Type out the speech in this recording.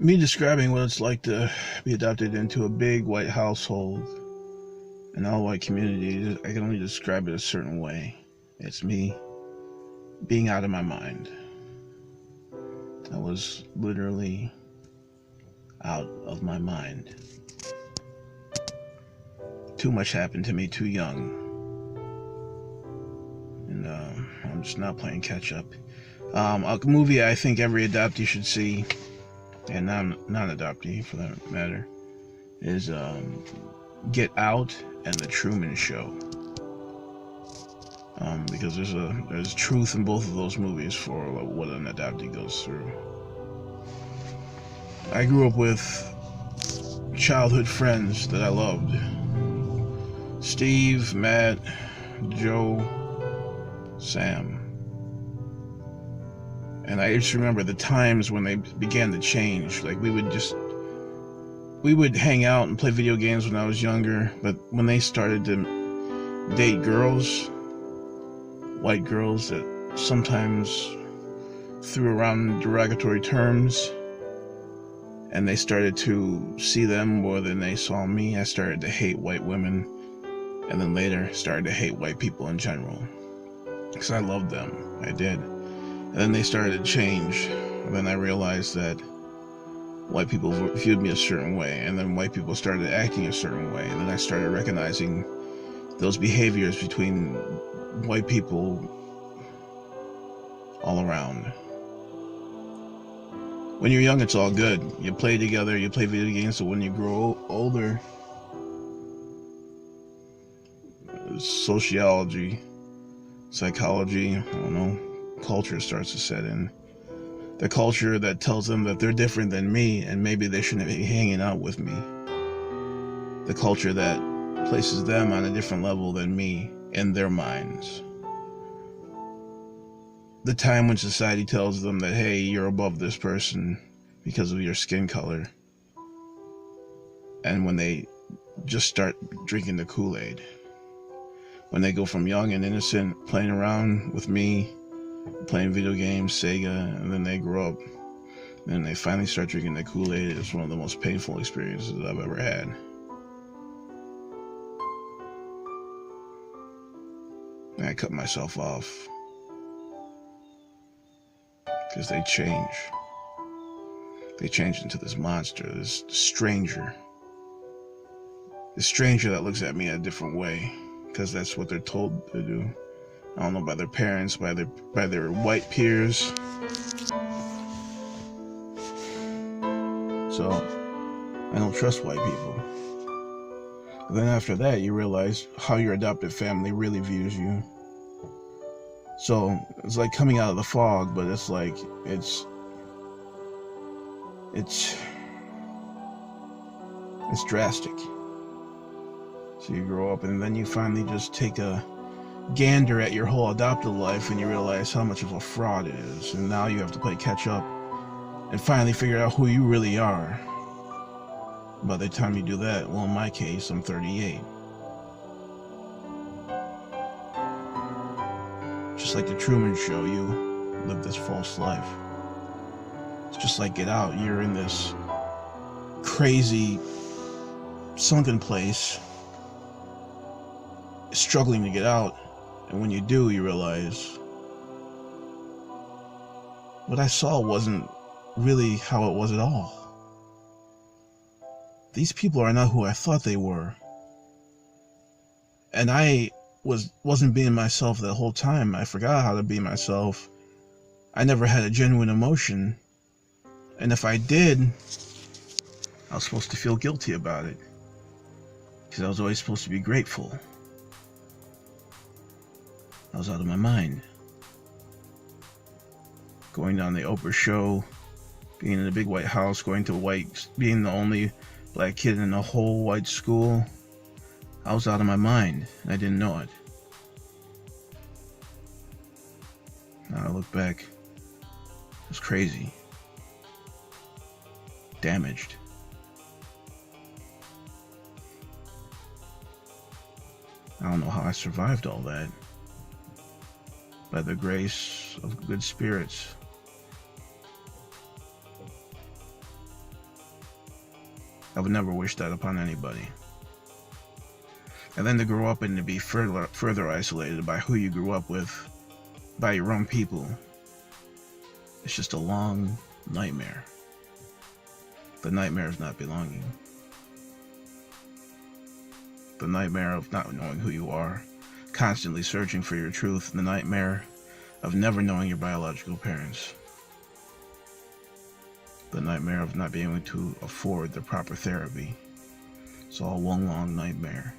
Me describing what it's like to be adopted into a big white household, an all white community, I can only describe it a certain way. It's me being out of my mind. I was literally out of my mind. Too much happened to me too young. And I'm just not playing catch up. A movie I think every adoptee should see, and non-adoptee for that matter, is Get Out and The Truman Show. Because there's truth in both of those movies for what an adoptee goes through. I grew up with childhood friends that I loved. Steve, Matt, Joe, Sam. And I just remember the times when they began to change. Like we would hang out and play video games when I was younger, but when they started to date girls, white girls that sometimes threw around derogatory terms, and they started to see them more than they saw me, I started to hate white women, and then later started to hate white people in general. Because I loved them. I did. And then they started to change. And then I realized that white people viewed me a certain way, and then white people started acting a certain way, and then I started recognizing those behaviors between white people all around. When you're young, it's all good. You play together, you play video games, so when you grow older, sociology, psychology, I don't know, culture starts to set in. The culture that tells them that they're different than me and maybe they shouldn't be hanging out with me. The culture that places them on a different level than me in their minds. The time when society tells them that, hey, you're above this person because of your skin color. And when they just start drinking the Kool-Aid. When they go from young and innocent, playing around with me, playing video games, Sega, and then they grow up, and they finally start drinking the Kool-Aid. It's one of the most painful experiences I've ever had. And I cut myself off. Because they change. They change into this monster, this stranger. This stranger that looks at me a different way. Because that's what they're told to do. I don't know, by their parents, by their white peers. So, I don't trust white people. But then after that, you realize how your adopted family really views you. So, it's like coming out of the fog, but it's like, it's drastic. So you grow up and then you finally just take a gander at your whole adopted life and you realize how much of a fraud it is, and now you have to play catch up and finally figure out who you really are. By the time you do that, well, in my case, I'm 38. Just like the Truman Show, you live this false life. It's just like Get Out. You're in this crazy sunken place, struggling to get out. And when you do, you realize what I saw wasn't really how it was at all. These people are not who I thought they were. And I wasn't being myself the whole time. I forgot how to be myself. I never had a genuine emotion. And if I did, I was supposed to feel guilty about it. Because I was always supposed to be grateful. I was out of my mind. Going down the Oprah show, being in a big white house, being the only black kid in a whole white school. I was out of my mind, and I didn't know it. Now I look back, it was crazy. Damaged. I don't know how I survived all that. By the grace of good spirits. I would never wish that upon anybody. And then to grow up and to be further isolated by who you grew up with, by your own people, it's just a long nightmare. The nightmare of not belonging. The nightmare of not knowing who you are, constantly searching for your truth, and the nightmare of never knowing your biological parents. The nightmare of not being able to afford the proper therapy. It's all one long nightmare.